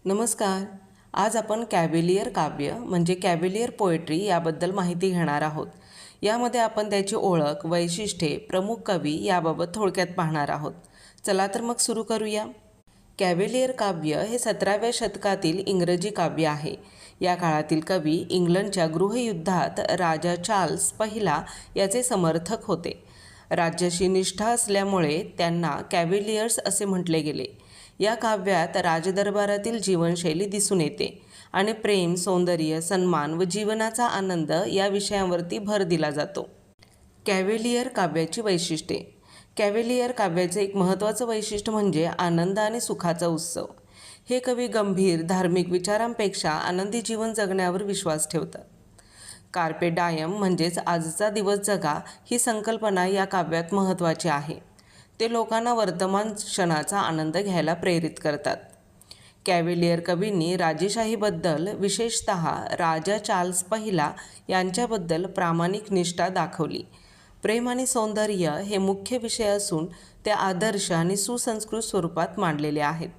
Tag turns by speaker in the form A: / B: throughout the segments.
A: नमस्कार. आज आपण कॅव्हेलियर काव्य म्हणजे कॅव्हेलियर पोएट्री याबद्दल माहिती घेणार आहोत. यामध्ये आपण त्याची ओळख, वैशिष्ट्ये, प्रमुख कवी याबाबत थोडक्यात पाहणार आहोत. चला तर मग सुरू करूया. कॅव्हेलियर काव्य हे 17व्या शतकातील इंग्रजी काव्य आहे. या काळातील कवी इंग्लंडच्या गृहयुद्धात राजा चार्ल्स पहिला याचे समर्थक होते. राज्याशी निष्ठा असल्यामुळे त्यांना कॅव्हेलियर्स असे म्हटले गेले. या काव्यात राजदरबारातील जीवनशैली दिसून येते आणि प्रेम, सौंदर्य, सन्मान व जीवनाचा आनंद या विषयांवरती भर दिला जातो. कॅव्हेलियर काव्याची वैशिष्ट्ये. कॅव्हेलियर काव्याचे एक महत्त्वाचं वैशिष्ट्य म्हणजे आनंद आणि सुखाचा उत्सव. हे कवी गंभीर धार्मिक विचारांपेक्षा आनंदी जीवन जगण्यावर विश्वास ठेवतात. कार्पे डायम म्हणजेच आजचा दिवस जगा ही संकल्पना या काव्यात महत्त्वाची आहे. ते लोकांना वर्तमान क्षणाचा आनंद घ्यायला प्रेरित करतात. कॅव्हेलियर कवींनी राजेशाहीबद्दल, विशेषतः राजा चार्ल्स पहिला यांच्याबद्दल प्रामाणिक निष्ठा दाखवली. प्रेम आणि सौंदर्य हे मुख्य विषय असून ते आदर्श आणि सुसंस्कृत स्वरूपात मांडलेले आहेत.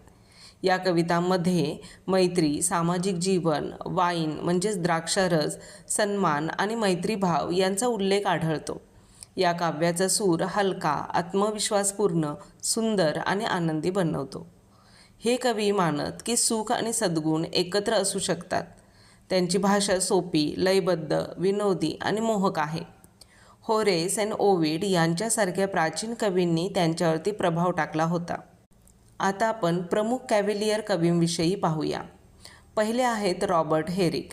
A: या कवितांमध्ये मैत्री, सामाजिक जीवन, वाईन म्हणजेच द्राक्षारस, सन्मान आणि मैत्रीभाव यांचा उल्लेख आढळतो. या काव्याचा सूर हलका, आत्मविश्वासपूर्ण, सुंदर आणि आनंदी बनवतो. हे कवी मानत की सुख आणि सद्गुण एकत्र असू शकतात. त्यांची भाषा सोपी, लयबद्ध, विनोदी आणि मोहक आहे. होरेस आणि ओविड यांच्यासारख्या प्राचीन कवींनी त्यांच्यावरती प्रभाव टाकला होता. आता आपण प्रमुख कॅव्हेलियर कवींविषयी पाहूया. पहिले आहेत रॉबर्ट हेरिक.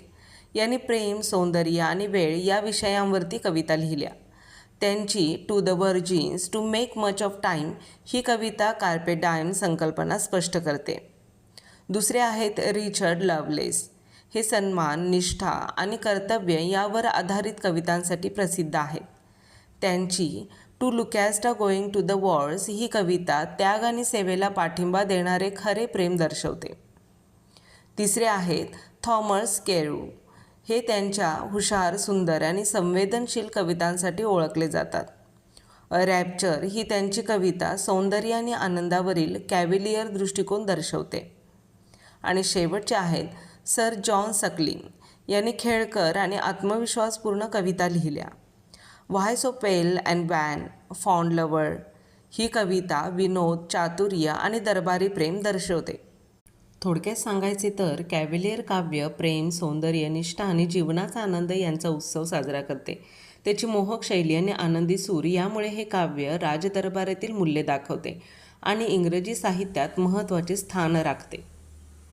A: यांनी प्रेम, सौंदर्य आणि वेळ या विषयांवरती कविता लिहिल्या. त्यांची to the virgins to make much of time ही कविता कार्पे डायम संकल्पना स्पष्ट करते. दुसरे आहेत रिचर्ड लव्हलेस. हे सन्मान, निष्ठा आणि कर्तव्य यावर आधारित कवितांसाठी प्रसिद्ध आहेत. त्यांची to Lucasta going to the wars ही कविता त्याग आणि सेवेला पाठिंबा देणारे खरे प्रेम दर्शवते. तिसरे आहेत थॉमस केरू. हे त्यांच्या हुशार, सुंदर आणि संवेदनशील कवितांसाठी ओळखले जातात. रॅप्चर ही त्यांची कविता सौंदर्य आणि आनंदावरील कॅव्हेलियर दृष्टिकोन दर्शवते. आणि शेवटचे आहेत सर जॉन सकलिंग. यांनी खेळकर आणि आत्मविश्वासपूर्ण कविता लिहिल्या. Why so pale and wan, fond lover ही कविता विनोद, चातुर्य आणि दरबारी प्रेम दर्शवते. थोडक्यात सांगायचे तर कॅव्हेलियर काव्य प्रेम, सौंदर्य, निष्ठा आणि जीवनाचा आनंद यांचा उत्सव साजरा करते. त्याची मोहक शैली आणि आनंदी सूर यामुळे हे काव्य राजदरबारातील मूल्ये दाखवते आणि इंग्रजी साहित्यात महत्त्वाचे स्थान राखते.